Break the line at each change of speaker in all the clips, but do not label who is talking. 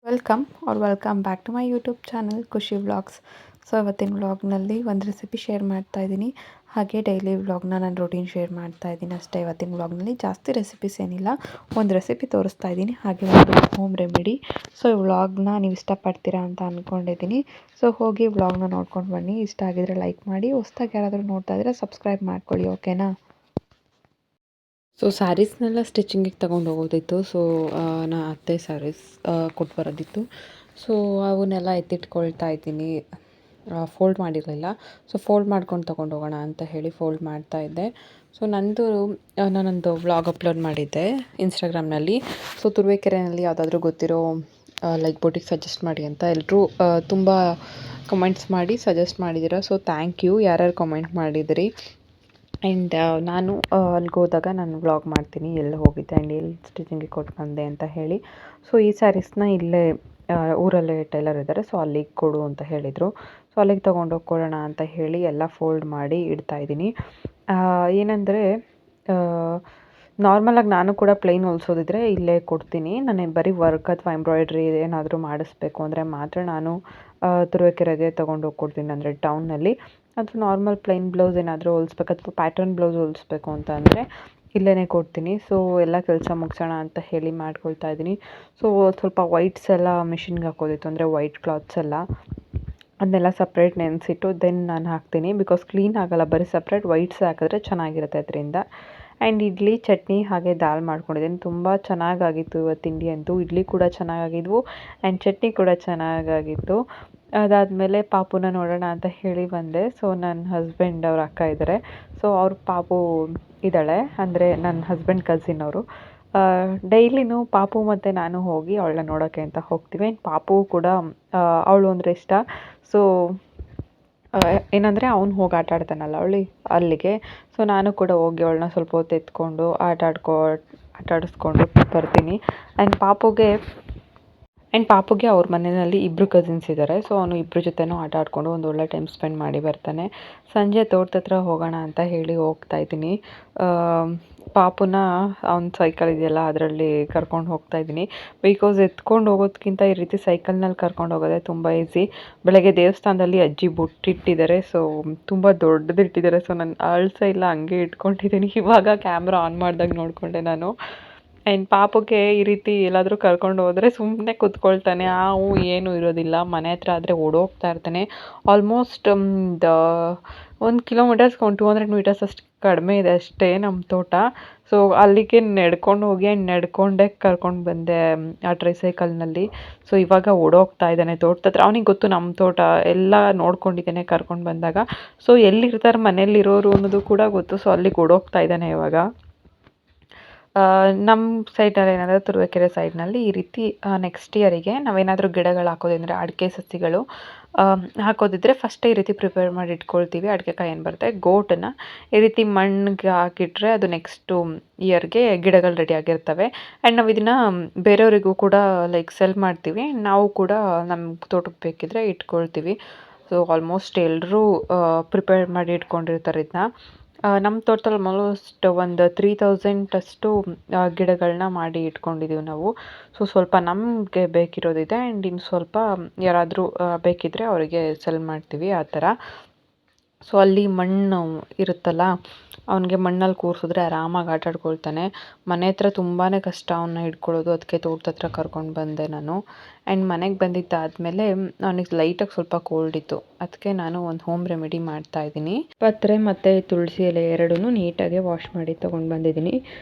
Welcome back to my YouTube channel Khushi vlogs. So ಇವತ್ತಿನ ವ್ಲಾಗ್ನಲ್ಲಿ ಒಂದು ರೆಸಿಪಿ ಶೇರ್ ಮಾಡ್ತಾ ಇದ್ದೀನಿ, ಹಾಗೆ ಡೈಲಿ ವ್ಲಾಗ್ನ ನಾನು ರೂಟೀನ್ ಶೇರ್ ಮಾಡ್ತಾ ಇದ್ದೀನಿ ಅಷ್ಟೇ. ಇವತ್ತಿನ ವ್ಲಾಗ್ನಲ್ಲಿ ಜಾಸ್ತಿ ರೆಸಿಪೀಸ್ ಏನಿಲ್ಲ, ಒಂದು ರೆಸಿಪಿ ತೋರಿಸ್ತಾ ಇದ್ದೀನಿ, ಹಾಗೆ ಒಂದು ಹೋಮ್ ರೆಮಿಡಿ. ಸೊ ಈ ವ್ಲಾಗ್ನ ನೀವು ಇಷ್ಟಪಡ್ತೀರಾ ಅಂತ ಅಂದ್ಕೊಂಡಿದ್ದೀನಿ. ಸೊ ಹೋಗಿ ವ್ಲಾಗ್ನ ನೋಡ್ಕೊಂಡು ಬನ್ನಿ. ಇಷ್ಟ ಆಗಿದ್ರೆ ಲೈಕ್ ಮಾಡಿ, ಹೊಸ್ದಾಗಿ ಯಾರಾದರೂ ನೋಡ್ತಾ ಇದ್ದರೆ ಸಬ್ಸ್ಕ್ರೈಬ್ ಮಾಡ್ಕೊಳ್ಳಿ, ಓಕೆನಾ. ಸೊ ಸ್ಯಾರೀಸ್ನೆಲ್ಲ ಸ್ಟಿಚಿಂಗಿಗೆ ತೊಗೊಂಡು ಹೋಗೋದಿತ್ತು. ಸೊ ನಾ ಅತ್ತೆ ಸ್ಯಾರೀಸ್ ಕೊಟ್ಟು ಬರೋದಿತ್ತು. ಸೊ ಅವನ್ನೆಲ್ಲ ಎತ್ತಿಟ್ಕೊಳ್ತಾ ಇದ್ದೀನಿ. ಫೋಲ್ಡ್ ಮಾಡಿರಲಿಲ್ಲ, ಸೊ ಫೋಲ್ಡ್ ಮಾಡ್ಕೊಂಡು ತೊಗೊಂಡು ಹೋಗೋಣ ಅಂತ ಹೇಳಿ ಫೋಲ್ಡ್ ಮಾಡ್ತಾ ಇದ್ದೆ. ಸೊ ನಾನೊಂದು ವ್ಲಾಗ್ ಅಪ್ಲೋಡ್ ಮಾಡಿದ್ದೆ ಇನ್ಸ್ಟಾಗ್ರಾಮ್ನಲ್ಲಿ. ಸೊ ತುರುವೇಕೆರೆಯಲ್ಲಿ ಯಾವುದಾದ್ರೂ ಗೊತ್ತಿರೋ ಲೈಕ್ ಬೊಟಿಕ್ ಸಜೆಸ್ಟ್ ಮಾಡಿ ಅಂತ ಎಲ್ಲರೂ ತುಂಬ ಕಮೆಂಟ್ಸ್ ಮಾಡಿ ಸಜೆಸ್ಟ್ ಮಾಡಿದ್ದೀರ. ಸೊ ಥ್ಯಾಂಕ್ ಯು ಯಾರ್ಯಾರು ಕಮೆಂಟ್ ಮಾಡಿದಿರಿ. ಆ್ಯಂಡ್ ನಾನು ಅಲ್ಲಿಗೆ ಹೋದಾಗ ನಾನು ವ್ಲಾಗ್ ಮಾಡ್ತೀನಿ ಎಲ್ಲಿ ಹೋಗಿದ್ದೆ ಆ್ಯಂಡ್ ಎಲ್ಲಿ ಸ್ಟಿಚಿಂಗಿಗೆ ಕೊಟ್ಟು ಬಂದೆ ಅಂತ ಹೇಳಿ. ಸೊ ಈ ಸ್ಯಾರೀಸ್ನ ಇಲ್ಲೇ ಊರಲ್ಲೇ ಟೈಲರ್ ಇದ್ದಾರೆ, ಸೊ ಅಲ್ಲಿಗೆ ಕೊಡು ಅಂತ ಹೇಳಿದರು. ಸೊ ಅಲ್ಲಿಗೆ ತೊಗೊಂಡೋಗಿ ಕೊಡೋಣ ಅಂತ ಹೇಳಿ ಎಲ್ಲ ಫೋಲ್ಡ್ ಮಾಡಿ ಇಡ್ತಾಯಿದ್ದೀನಿ. ಏನಂದರೆ ನಾರ್ಮಲಾಗಿ ನಾನು ಕೂಡ ಪ್ಲೇನ್ ಹೊಲಿಸೋದಿದ್ರೆ ಇಲ್ಲೇ ಕೊಡ್ತೀನಿ. ನಾನು ಬರೀ ವರ್ಕ್ ಅಥವಾ ಎಂಬ್ರಾಯ್ಡ್ರಿ ಏನಾದರೂ ಮಾಡಿಸ್ಬೇಕು ಅಂದರೆ ಮಾತ್ರ ನಾನು ತುರುವೇಕೆರೆಗೆ ತೊಗೊಂಡೋಗಿ ಕೊಡ್ತೀನಿ, ಅಂದರೆ ಟೌನ್ನಲ್ಲಿ. ಅಥವಾ ನಾರ್ಮಲ್ ಪ್ಲೇನ್ ಬ್ಲೌಸ್ ಏನಾದರೂ ಹೊಲಿಸ್ಬೇಕು ಅಥವಾ ಪ್ಯಾಟರ್ನ್ ಬ್ಲೌಸ್ ಹೊಲಿಸ್ಬೇಕು ಅಂತ ಅಂದರೆ ಇಲ್ಲೇ ಕೊಡ್ತೀನಿ. ಸೊ ಎಲ್ಲ ಕೆಲಸ ಮುಗಿಸೋಣ ಅಂತ ಹೇಳಿ ಮಾಡ್ಕೊಳ್ತಾ ಇದ್ದೀನಿ. ಸೊ ಸ್ವಲ್ಪ ವೈಟ್ಸ್ ಎಲ್ಲ ಮಿಷಿನ್ಗೆ ಹಾಕೋದಿತ್ತು, ಅಂದರೆ ವೈಟ್ ಕ್ಲಾತ್ಸ್ ಎಲ್ಲ ಅದನ್ನೆಲ್ಲ ಸಪ್ರೇಟ್ ನೆನೆಸಿಟ್ಟು ದೆನ್ ನಾನು ಹಾಕ್ತೀನಿ. ಬಿಕಾಸ್ ಕ್ಲೀನ್ ಆಗೋಲ್ಲ, ಬರೀ ಸಪ್ರೇಟ್ ವೈಟ್ಸ್ ಹಾಕಿದ್ರೆ ಚೆನ್ನಾಗಿರುತ್ತೆ ಅದರಿಂದ. ಆ್ಯಂಡ್ ಇಡ್ಲಿ, ಚಟ್ನಿ ಹಾಗೆ ದಾಲ್ ಮಾಡ್ಕೊಂಡಿದ್ದೀನಿ. ತುಂಬ ಚೆನ್ನಾಗಾಗಿತ್ತು ಇವತ್ತು ತಿಂಡಿ ಅಂತೂ. ಇಡ್ಲಿ ಕೂಡ ಚೆನ್ನಾಗಾಗಿದ್ವು ಆ್ಯಂಡ್ ಚಟ್ನಿ ಕೂಡ ಚೆನ್ನಾಗಾಗಿತ್ತು. ಅದಾದಮೇಲೆ ಪಾಪುನ ನೋಡೋಣ ಅಂತ ಹೇಳಿ ಬಂದೆ. ಸೊ ನನ್ನ ಹಸ್ಬೆಂಡ್ ಅವ್ರ ಅಕ್ಕ ಇದ್ದಾರೆ, ಸೊ ಅವ್ರ ಪಾಪು ಇದ್ದಾಳೆ, ಅಂದರೆ ನನ್ನ ಹಸ್ಬೆಂಡ್ ಕಸಿನ್ ಅವರು. ಡೈಲಿನೂ ಪಾಪು ಮತ್ತು ನಾನು ಹೋಗಿ ಅವಳನ್ನ ನೋಡೋಕ್ಕೆ ಅಂತ ಹೋಗ್ತೀವಿ. ಆ್ಯಂಡ್ ಪಾಪು ಕೂಡ ಅವಳು ಅಂದರೆ ಇಷ್ಟ. ಸೊ ಏನಂದರೆ ಅವ್ನು ಹೋಗಿ ಆಟ ಆಡ್ತಾನಲ್ಲ ಅಲ್ಲಿಗೆ. ಸೊ ನಾನು ಕೂಡ ಹೋಗಿ ಅವಳನ್ನ ಸ್ವಲ್ಪ ಹೊತ್ತು ಎತ್ಕೊಂಡು ಆಟಾಡಿಸ್ಕೊಂಡು ಬರ್ತೀನಿ. ಆ್ಯಂಡ್ ಪಾಪುಗೆ ಅವ್ರ ಮನೆಯಲ್ಲಿ ಇಬ್ಬರು ಕಸಿನ್ಸ್ ಇದ್ದಾರೆ. ಸೊ ಅವನು ಇಬ್ಬರ ಜೊತೆನೂ ಆಟ ಆಡಿಕೊಂಡು ಒಂದು ಒಳ್ಳೆ ಟೈಮ್ ಸ್ಪೆಂಡ್ ಮಾಡಿ ಬರ್ತಾನೆ. ಸಂಜೆ ತೋಟದ ಹತ್ರ ಹೋಗೋಣ ಅಂತ ಹೇಳಿ ಹೋಗ್ತಾಯಿದ್ದೀನಿ. ಪಾಪುನ ಅವ್ನ ಸೈಕಲ್ ಇದೆಯಲ್ಲ ಅದರಲ್ಲಿ ಕರ್ಕೊಂಡು ಹೋಗ್ತಾಯಿದ್ದೀನಿ. ಬಿಕಾಸ್ ಎತ್ಕೊಂಡು ಹೋಗೋದಕ್ಕಿಂತ ಈ ರೀತಿ ಸೈಕಲ್ನಲ್ಲಿ ಕರ್ಕೊಂಡು ಹೋಗೋದೇ ತುಂಬ ಈಸಿ. ಬೆಳಗ್ಗೆ ದೇವಸ್ಥಾನದಲ್ಲಿ ಅಜ್ಜಿ ಬುಟ್ಟಿಟ್ಟಿದ್ದಾರೆ, ಸೊ ತುಂಬ ದೊಡ್ಡದಿಟ್ಟಿದ್ದಾರೆ. ಸೊ ನಾನು ಅಳಿಸೇ ಇಲ್ಲ, ಹಂಗೆ ಇಟ್ಕೊಂಡಿದ್ದೀನಿ. ಇವಾಗ ಕ್ಯಾಮ್ರಾ ಆನ್ ಮಾಡಿದಾಗ ನೋಡಿಕೊಂಡೆ ನಾನು. ಆ್ಯಂಡ್ ಪಾಪುಗೆ ಈ ರೀತಿ ಎಲ್ಲಾದರೂ ಕರ್ಕೊಂಡು ಹೋದರೆ ಸುಮ್ಮನೆ ಕೂತ್ಕೊಳ್ತಾನೆ, ಏನೂ ಇರೋದಿಲ್ಲ. ಮನೆ ಹತ್ರ ಆದರೆ ಓಡೋಗ್ತಾ ಇರ್ತಾನೆ. ಆಲ್ಮೋಸ್ಟ್ ಒಂದು ಕಿಲೋಮೀಟರ್ಸ್ಗೆ ಒಂದು 200 ಮೀಟರ್ಸ್ ಅಷ್ಟು ಕಡಿಮೆ ಇದೆ ಅಷ್ಟೇ ನಮ್ಮ ತೋಟ. ಸೊ ಅಲ್ಲಿಗೆ ನಡ್ಕೊಂಡು ಹೋಗಿ ನಡ್ಕೊಂಡೇ ಕರ್ಕೊಂಡು ಬಂದೆ ಆ ಟ್ರೈಸೈಕಲ್ನಲ್ಲಿ. ಸೊ ಇವಾಗ ಓಡೋಗ್ತಾ ಇದ್ದಾನೆ ತೋಟದ ಹತ್ರ. ಅವನಿಗೆ ಗೊತ್ತು ನಮ್ಮ ತೋಟ ಎಲ್ಲ ನೋಡ್ಕೊಂಡಿದ್ದೇನೆ ಕರ್ಕೊಂಡು ಬಂದಾಗ. ಸೊ ಎಲ್ಲಿರ್ತಾರೆ ಮನೇಲಿರೋರು ಅನ್ನೋದು ಕೂಡ ಗೊತ್ತು. ಸೊ ಅಲ್ಲಿಗೆ ಓಡೋಗ್ತಾ ಇದ್ದಾನೆ ಇವಾಗ. ನಮ್ಮ ಸೈಡಲ್ಲಿ ಏನಾದರೂ ತುರುವೇಕೆರೆ ಸೈಡ್ನಲ್ಲಿ ಈ ರೀತಿ ನೆಕ್ಸ್ಟ್ ಇಯರಿಗೆ ನಾವೇನಾದರೂ ಗಿಡಗಳು ಹಾಕೋದಂದರೆ ಅಡಿಕೆ ಸಸಿಗಳು ಹಾಕೋದಿದ್ರೆ ಫಸ್ಟೇ ಈ ರೀತಿ ಪ್ರಿಪೇರ್ ಮಾಡಿ ಇಟ್ಕೊಳ್ತೀವಿ. ಅಡಿಕೆಕಾಯಿ ಏನು ಬರುತ್ತೆ, ಗೋಟನ್ನು ಈ ರೀತಿ ಮಣ್ಣಿಗೆ ಹಾಕಿಟ್ರೆ ಅದು ನೆಕ್ಸ್ಟು ಇಯರ್ಗೆ ಗಿಡಗಳು ರೆಡಿಯಾಗಿರ್ತವೆ. ಆ್ಯಂಡ್ ನಾವು ಇದನ್ನು ಬೇರೆಯವರಿಗೂ ಕೂಡ ಲೈಕ್ ಸೆಲ್ ಮಾಡ್ತೀವಿ. ನಾವು ಕೂಡ ನಮ್ಮ ತೋಟಕ್ಕೆ ಬೇಕಿದ್ದರೆ ಇಟ್ಕೊಳ್ತೀವಿ. ಸೊ ಆಲ್ಮೋಸ್ಟ್ ಎಲ್ಲರೂ ಪ್ರಿಪೇರ್ ಮಾಡಿ ಇಟ್ಕೊಂಡಿರ್ತಾರೆ ಇದನ್ನ. ನಮ್ಮ ತೋಟದಲ್ಲಿ ಆಲ್ಮೋಸ್ಟ್ ಒಂದು 3000 ಅಷ್ಟು ಗಿಡಗಳನ್ನ ಮಾಡಿ ಇಟ್ಕೊಂಡಿದ್ದೀವಿ ನಾವು. ಸೊ ಸ್ವಲ್ಪ ನಮಗೆ ಬೇಕಿರೋದಿದೆ ಆ್ಯಂಡ್ ಇನ್ನು ಸ್ವಲ್ಪ ಯಾರಾದರೂ ಬೇಕಿದ್ದರೆ ಅವರಿಗೆ ಸೆಲ್ ಮಾಡ್ತೀವಿ ಆ ಥರ. ಸೊ ಅಲ್ಲಿ ಮಣ್ಣು ಇರುತ್ತಲ್ಲ, ಅವನಿಗೆ ಮಣ್ಣಲ್ಲಿ ಕೂರಿಸಿದ್ರೆ ಆರಾಮಾಗಿ ಆಟ ಆಡ್ಕೊಳ್ತಾನೆ. ಮನೆ ಹತ್ರ ತುಂಬಾ ಕಷ್ಟ ಅವನ್ನ ಹಿಡ್ಕೊಳ್ಳೋದು, ಅದಕ್ಕೆ ತೋಟದ ಹತ್ರ ಕರ್ಕೊಂಡು ಬಂದೆ ನಾನು. ಆ್ಯಂಡ್ ಮನೆಗೆ ಬಂದಿದ್ದಾದಮೇಲೆ ಅವನಿಗೆ ಲೈಟಾಗಿ ಸ್ವಲ್ಪ ಕೋಲ್ಡ್ ಇತ್ತು, ಅದಕ್ಕೆ ನಾನು ಒಂದು ಹೋಮ್ ರೆಮಿಡಿ ಮಾಡ್ತಾಯಿದ್ದೀನಿ. ಪತ್ರೆ ಮತ್ತು ತುಳಸಿ ಎಲೆ ಎರಡೂ ನೀಟಾಗಿ ವಾಶ್ ಮಾಡಿ ತೊಗೊಂಡು ಬಂದಿದ್ದೀನಿ.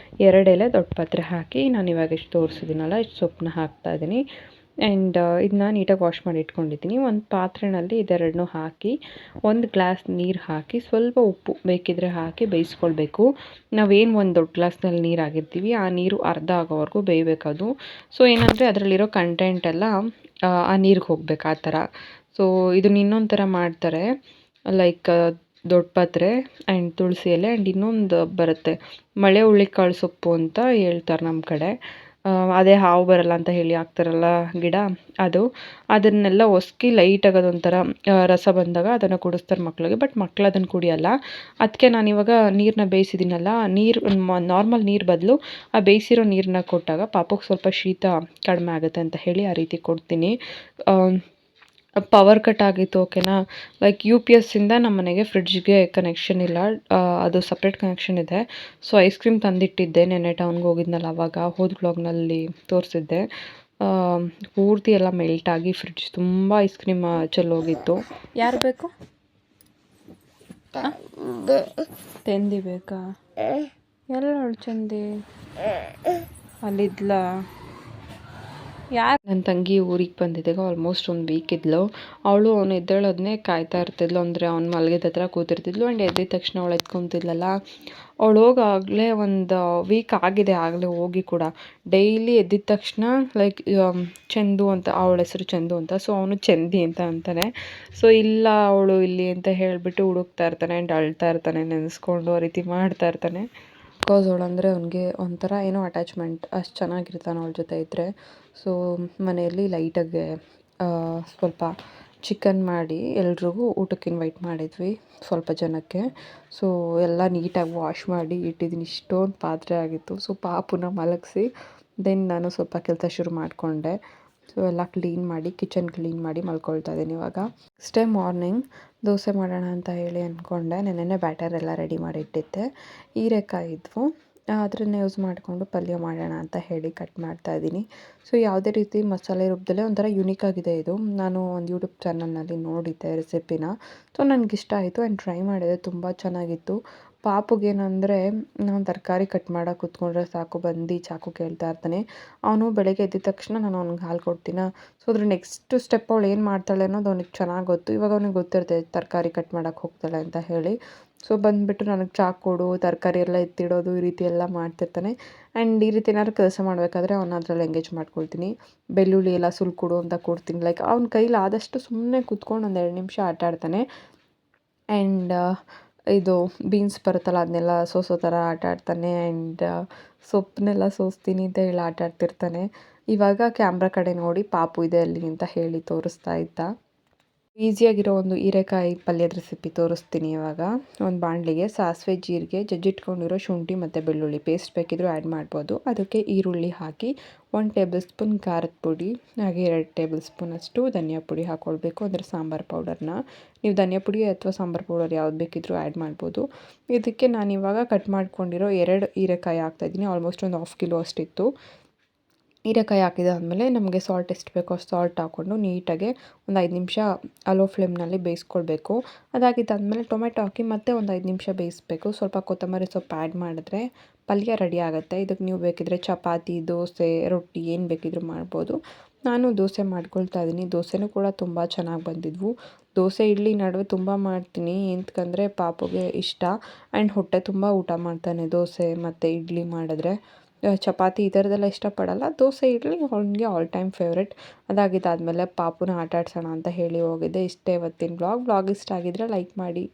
2 ಎಲೆ ದೊಡ್ಡ ಪತ್ರೆ ಹಾಕಿ ನಾನು ಇವಾಗ ಎಷ್ಟು ತೋರಿಸಿದ್ದೀನಲ್ಲ ಇಷ್ಟು ಸೊಪ್ಪನ್ನ ಹಾಕ್ತಾಯಿದ್ದೀನಿ. ಆ್ಯಂಡ್ ಇದನ್ನ ನೀಟಾಗಿ ವಾಶ್ ಮಾಡಿ ಇಟ್ಕೊಂಡಿದ್ದೀನಿ. ಒಂದು ಪಾತ್ರೆಯಲ್ಲಿ ಇದೆರಡನ್ನೂ ಹಾಕಿ 1 ಗ್ಲಾಸ್ ನೀರು ಹಾಕಿ ಸ್ವಲ್ಪ ಉಪ್ಪು ಬೇಕಿದ್ದರೆ ಹಾಕಿ ಬೇಯಿಸ್ಕೊಳ್ಬೇಕು. ನಾವೇನು ಒಂದು ದೊಡ್ಡ ಗ್ಲಾಸ್ನಲ್ಲಿ ನೀರು ಹಾಕಿರ್ತೀವಿ ಆ ನೀರು ಅರ್ಧ ಆಗೋವರೆಗೂ ಬೇಯಬೇಕದು. ಸೊ ಏನಂದರೆ ಅದರಲ್ಲಿರೋ ಕಂಟೆಂಟ್ ಎಲ್ಲ ಆ ನೀರಿಗೆ ಹೋಗ್ಬೇಕು ಆ ಥರ. ಸೊ ಇದನ್ನ ಇನ್ನೊಂದು ಥರ ಮಾಡ್ತಾರೆ, ಲೈಕ್ ದೊಡ್ಡ ಪತ್ರೆ ಆ್ಯಂಡ್ ತುಳಸಿ ಎಲೆ ಆ್ಯಂಡ್ ಇನ್ನೊಂದು ಬರುತ್ತೆ ಮಳೆ ಹುಳ್ಳಿಕಾಳು ಸೊಪ್ಪು ಅಂತ ಹೇಳ್ತಾರೆ ನಮ್ಮ ಕಡೆ. ಅದೇ ಹಾವು ಬರಲ್ಲ ಅಂತ ಹೇಳಿ ಹಾಕ್ತಾರಲ್ಲ ಗಿಡ ಅದು. ಅದನ್ನೆಲ್ಲ ಒಸಕಿ ಲೈಟಾಗಿ ಅದೊಂಥರ ರಸ ಬಂದಾಗ ಅದನ್ನು ಕುಡಿಸ್ತಾರೆ ಮಕ್ಳಿಗೆ. ಬಟ್ ಮಕ್ಳು ಅದನ್ನು ಕುಡಿಯಲ್ಲ. ಅದಕ್ಕೆ ನಾನಿವಾಗ ನೀರನ್ನ ಬೇಯಿಸಿದ್ದೀನಲ್ಲ, ನೀರು ನಾರ್ಮಲ್ ನೀರು ಬದಲು ಆ ಬೇಯಿಸಿರೋ ನೀರನ್ನ ಕೊಟ್ಟಾಗ ಪಾಪುಗೆ ಸ್ವಲ್ಪ ಶೀತ ಕಡಿಮೆ ಆಗುತ್ತೆ ಅಂತ ಹೇಳಿ ಆ ರೀತಿ ಕೊಡ್ತೀನಿ. ಪವರ್ ಕಟ್ ಆಗಿತ್ತು, ಓಕೆನಾ. ಲೈಕ್ ಯು ಪಿ ಎಸ್ಸಿಂದ ನಮ್ಮ ಮನೆಗೆ ಫ್ರಿಡ್ಜ್ಗೆ ಕನೆಕ್ಷನ್ ಇಲ್ಲ, ಅದು ಸಪ್ರೇಟ್ ಕನೆಕ್ಷನ್ ಇದೆ. ಸೊ ಐಸ್ ಕ್ರೀಮ್ ತಂದಿಟ್ಟಿದ್ದೆ, ನೆನ್ನೆ ಟೌನ್ಗೆ ಹೋಗಿದ್ನಲ್ಲ ಅವಾಗ ಹೋದ ವ್ಲಾಗ್ನಲ್ಲಿ ತೋರಿಸಿದ್ದೆ. ಪೂರ್ತಿ ಎಲ್ಲ ಮೆಲ್ಟಾಗಿ ಫ್ರಿಡ್ಜ್ ತುಂಬ ಐಸ್ ಕ್ರೀಮ್ ಚೆಲ್ಲೋಗಿತ್ತು. ಯಾರು ಬೇಕು? ತೆಂದಿ ಬೇಕಾ? ಎಲ್ಲ ಚಂದಿ ಅಲ್ಲಿದ್ಲಾ? ಯಾರು? ನನ್ನ ತಂಗಿ ಊರಿಗೆ ಬಂದಿದ್ದಾಗ ಆಲ್ಮೋಸ್ಟ್ ಒಂದು ವೀಕ್ ಇದ್ಲು. ಅವಳು ಅವನು ಎದ್ದೇಳೋದನ್ನೇ ಕಾಯ್ತಾ ಇರ್ತಿದ್ಲು. ಅಂದರೆ ಅವ್ನು ಮಲಗಿದ ಹತ್ರ ಕೂತಿರ್ತಿದ್ಲು. ಆ್ಯಂಡ್ ಎದ್ದಿದ ತಕ್ಷಣ ಅವಳು ಎತ್ಕೊತಿದ್ಲಲ್ಲ. ಅವಳು ಹೋಗಾಗಲೇ ಒಂದು ವೀಕ್ ಆಗಿದೆ ಆಗಲೇ ಹೋಗಿ ಕೂಡ. ಡೈಲಿ ಎದ್ದಿದ ತಕ್ಷಣ ಲೈಕ್ ಚಂದು ಅಂತ, ಅವಳ ಹೆಸರು ಚಂದು ಅಂತ, ಸೊ ಅವನು ಚಂದಿ ಅಂತ ಅಂತಾನೆ. ಸೊ ಇಲ್ಲ ಅವಳು ಇಲ್ಲಿ ಅಂತ ಹೇಳಿಬಿಟ್ಟು ಹುಡುಕ್ತಾ ಇರ್ತಾನೆ ಆ್ಯಂಡ್ ಅಳ್ತಾ ಇರ್ತಾನೆ, ನೆನೆಸ್ಕೊಂಡು ಆ ರೀತಿ ಮಾಡ್ತಾ ಇರ್ತಾನೆ. ಬಿಕಾಸ್ ಅವಳಂದರೆ ಅವನಿಗೆ ಒಂಥರ ಏನೋ ಅಟ್ಯಾಚ್ಮೆಂಟ್, ಅಷ್ಟು ಚೆನ್ನಾಗಿರ್ತಾನೆ ಅವಳ ಜೊತೆ ಇದ್ದರೆ. ಸೊ ಮನೆಯಲ್ಲಿ ಲೈಟಾಗೆ ಸ್ವಲ್ಪ ಚಿಕನ್ ಮಾಡಿ ಎಲ್ರಿಗೂ ಊಟಕ್ಕೆ ಇನ್ವೈಟ್ ಮಾಡಿದ್ವಿ, ಸ್ವಲ್ಪ ಜನಕ್ಕೆ. ಸೊ ಎಲ್ಲ ನೀಟಾಗಿ ವಾಶ್ ಮಾಡಿ ಇಟ್ಟಿದ್ದೀನಿ. ಇಷ್ಟೊಂದು ಪಾತ್ರೆ ಆಗಿತ್ತು. ಸೊ ಪಾಪುನ ಮಲಗಿಸಿ ದೆನ್ ನಾನು ಸ್ವಲ್ಪ ಕೆಲಸ ಶುರು ಮಾಡಿಕೊಂಡೆ. ಸೊ ಎಲ್ಲ ಕ್ಲೀನ್ ಮಾಡಿ, ಕಿಚನ್ ಕ್ಲೀನ್ ಮಾಡಿ ಮಲ್ಕೊಳ್ತಾ ಇದ್ದೀನಿ ಇವಾಗ. ನೆಕ್ಸ್ಟ್ ಡೇ ಮಾರ್ನಿಂಗ್ ದೋಸೆ ಮಾಡೋಣ ಅಂತ ಹೇಳಿ ಅಂದ್ಕೊಂಡೆ. ನೆನ್ನೆನೇ ಬ್ಯಾಟರ್ ಎಲ್ಲ ರೆಡಿ ಮಾಡಿ ಇಟ್ಟಿದ್ದೆ. ಹೀರೆಕಾಯಿ ಇದ್ವು, ಅದನ್ನೇ ಯೂಸ್ ಮಾಡಿಕೊಂಡು ಪಲ್ಯ ಮಾಡೋಣ ಅಂತ ಹೇಳಿ ಕಟ್ ಮಾಡ್ತಾ ಇದ್ದೀನಿ. ಸೊ ಯಾವುದೇ ರೀತಿ ಮಸಾಲೆ ರೂಪದಲ್ಲೇ ಒಂಥರ ಯುನೀಕ್ ಆಗಿದೆ ಇದು. ನಾನು ಒಂದು ಯೂಟ್ಯೂಬ್ ಚಾನಲ್ನಲ್ಲಿ ನೋಡಿದ್ದೆ ರೆಸಿಪಿನ. ಸೊ ನನಗಿಷ್ಟ ಆಯಿತು ಆ್ಯಂಡ್ ಟ್ರೈ ಮಾಡಿದೆ, ತುಂಬ ಚೆನ್ನಾಗಿತ್ತು. ಪಾಪುಗೇನೆಂದರೆ ನಾನು ತರಕಾರಿ ಕಟ್ ಮಾಡೋಕೆ ಕೂತ್ಕೊಂಡ್ರೆ ಸಾಕು ಬಂದು ಚಾಕು ಕೇಳ್ತಾ ಇರ್ತಾನೆ. ಅವನು ಬೆಳಗ್ಗೆ ಎದ್ದಿದ ತಕ್ಷಣ ನಾನು ಅವ್ನಿಗೆ ಹಾಲು ಕೊಡ್ತೀನ. ಸೊ ಅದ್ರ ನೆಕ್ಸ್ಟ್ ಸ್ಟೆಪ್ ಅವಳು ಏನು ಮಾಡ್ತಾಳೆ ಅನ್ನೋದು ಅವ್ನಿಗೆ ಚೆನ್ನಾಗಿ ಗೊತ್ತು. ಇವಾಗ ಅವ್ನಿಗೆ ಗೊತ್ತಿರುತ್ತೆ ತರಕಾರಿ ಕಟ್ ಮಾಡೋಕೆ ಹೋಗ್ತಾಳೆ ಅಂತ ಹೇಳಿ. ಸೊ ಬಂದುಬಿಟ್ಟು ನನಗೆ ಚಾಕು ಕೊಡು, ತರಕಾರಿ ಎಲ್ಲ ಎತ್ತಿಡೋದು ಈ ರೀತಿ ಎಲ್ಲ ಮಾಡ್ತಿರ್ತಾನೆ. ಆ್ಯಂಡ್ ಈ ರೀತಿ ಏನಾದ್ರು ಕೆಲಸ ಮಾಡಬೇಕಾದ್ರೆ ಅವನ್ನ ಅದರಲ್ಲಿ ಎಂಗೇಜ್ ಮಾಡ್ಕೊಳ್ತೀನಿ. ಬೆಳ್ಳುಳ್ಳಿ ಎಲ್ಲ ಸುಲ್ಕೊಡು ಅಂತ ಕೊಡ್ತೀನಿ. ಲೈಕ್ ಅವ್ನ ಕೈಲಿ ಆದಷ್ಟು ಸುಮ್ಮನೆ ಕೂತ್ಕೊಂಡು ಒಂದು 2 ನಿಮಿಷ ಆಟ ಆಡ್ತಾನೆ. ಆ್ಯಂಡ್ ಇದು ಬೀನ್ಸ್ ಬರುತ್ತಲ್ಲ ಅದನ್ನೆಲ್ಲ ಸೋಸೋ ಥರ ಆಟ ಆಡ್ತಾನೆ. ಆ್ಯಂಡ್ ಸೊಪ್ಪನ್ನೆಲ್ಲ ಸೋಸ್ತೀನಿ ಅಂತ ಹೇಳಿ ಆಟ ಆಡ್ತಿರ್ತಾನೆ. ಇವಾಗ ಕ್ಯಾಮ್ರಾ ಕಡೆ ನೋಡಿ ಪಾಪು ಇದೆ ಅಲ್ಲಿ ಅಂತ ಹೇಳಿ ತೋರಿಸ್ತಾ ಇದ್ದ. ಈಸಿಯಾಗಿರೋ ಒಂದು ಹೀರೆಕಾಯಿ ಪಲ್ಯದ ರೆಸಿಪಿ ತೋರಿಸ್ತೀನಿ ಇವಾಗ. ಒಂದು ಬಾಣಲಿಗೆ ಸಾಸಿವೆ, ಜೀರಿಗೆ, ಜಜ್ಜಿಟ್ಕೊಂಡಿರೋ ಶುಂಠಿ ಮತ್ತು ಬೆಳ್ಳುಳ್ಳಿ ಪೇಸ್ಟ್ ಬೇಕಿದ್ರೂ ಆ್ಯಡ್ ಮಾಡ್ಬೋದು. ಅದಕ್ಕೆ ಈರುಳ್ಳಿ ಹಾಕಿ 1 ಟೇಬಲ್ ಸ್ಪೂನ್ ಖಾರದ ಪುಡಿ, ಹಾಗೆ 2 ಟೇಬಲ್ ಸ್ಪೂನಷ್ಟು ಧನಿಯಾ ಪುಡಿ ಹಾಕ್ಕೊಳ್ಬೇಕು, ಅಂದರೆ ಸಾಂಬಾರು ಪೌಡರ್ನ. ನೀವು ಧನಿಯಾ ಪುಡಿ ಅಥವಾ ಸಾಂಬಾರು ಪೌಡರ್ ಯಾವ್ದು ಬೇಕಿದ್ರೂ ಆ್ಯಡ್ ಮಾಡ್ಬೋದು. ಇದಕ್ಕೆ ನಾನಿವಾಗ ಕಟ್ ಮಾಡ್ಕೊಂಡಿರೋ 2 ಹೀರೆಕಾಯಿ ಹಾಕ್ತಾಯಿದ್ದೀನಿ. ಆಲ್ಮೋಸ್ಟ್ ಒಂದು 1/2 ಕಿಲೋ ಅಷ್ಟಿತ್ತು. ಹೀರೆಕಾಯಿ ಹಾಕಿದಾದಮೇಲೆ ನಮಗೆ ಸಾಲ್ಟ್ ಎಷ್ಟು ಬೇಕೋ ಅಷ್ಟು ಸಾಲ್ಟ್ ಹಾಕ್ಕೊಂಡು ನೀಟಾಗಿ ಒಂದು 5 ನಿಮಿಷ ಲೋ ಫ್ಲೇಮ್ನಲ್ಲಿ ಬೇಯಿಸ್ಕೊಳ್ಬೇಕು. ಅದಾಗಿದ್ದಾದಮೇಲೆ ಟೊಮೆಟೊ ಹಾಕಿ ಮತ್ತೆ ಒಂದು 5 ನಿಮಿಷ ಬೇಯಿಸಬೇಕು. ಸ್ವಲ್ಪ ಕೊತ್ತಂಬರಿ ಸೊಪ್ಪು ಆ್ಯಡ್ ಮಾಡಿದ್ರೆ ಪಲ್ಯ ರೆಡಿ ಆಗುತ್ತೆ. ಇದಕ್ಕೆ ನೀವು ಬೇಕಿದ್ರೆ ಚಪಾತಿ, ದೋಸೆ, ರೊಟ್ಟಿ ಏನು ಬೇಕಿದ್ರೂ ಮಾಡ್ಬೋದು. ನಾನು ದೋಸೆ ಮಾಡ್ಕೊಳ್ತಾ ಇದ್ದೀನಿ. ದೋಸೆನೂ ಕೂಡ ತುಂಬ ಚೆನ್ನಾಗಿ ಬಂದಿದ್ವು. ದೋಸೆ ಇಡ್ಲಿ ನಡುವೆ ತುಂಬ ಮಾಡ್ತೀನಿ, ಎಂತಕಂದರೆ ಪಾಪುಗೆ ಇಷ್ಟ ಆ್ಯಂಡ್ ಹೊಟ್ಟೆ ತುಂಬ ಊಟ ಮಾಡ್ತಾನೆ ದೋಸೆ ಮತ್ತು ಇಡ್ಲಿ ಮಾಡಿದ್ರೆ. ಚಪಾತಿ ಈ ಥರದ್ದೆಲ್ಲ ಇಷ್ಟಪಡಲ್ಲ. ದೋಸೆ ಇಡ್ಲಿ ಅವನಿಗೆ ಆಲ್ ಟೈಮ್ ಫೇವ್ರೆಟ್. ಅದಾಗಿದ್ದಾದಮೇಲೆ ಪಾಪುನ ಆಟ ಆಡ್ಸೋಣ ಅಂತ ಹೇಳಿ ಹೋಗಿದ್ದೆ. ಇಷ್ಟೇ ಇವತ್ತಿನ ವ್ಲಾಗ್ ಇಷ್ಟ ಆಗಿದ್ದರೆ ಲೈಕ್ ಮಾಡಿ.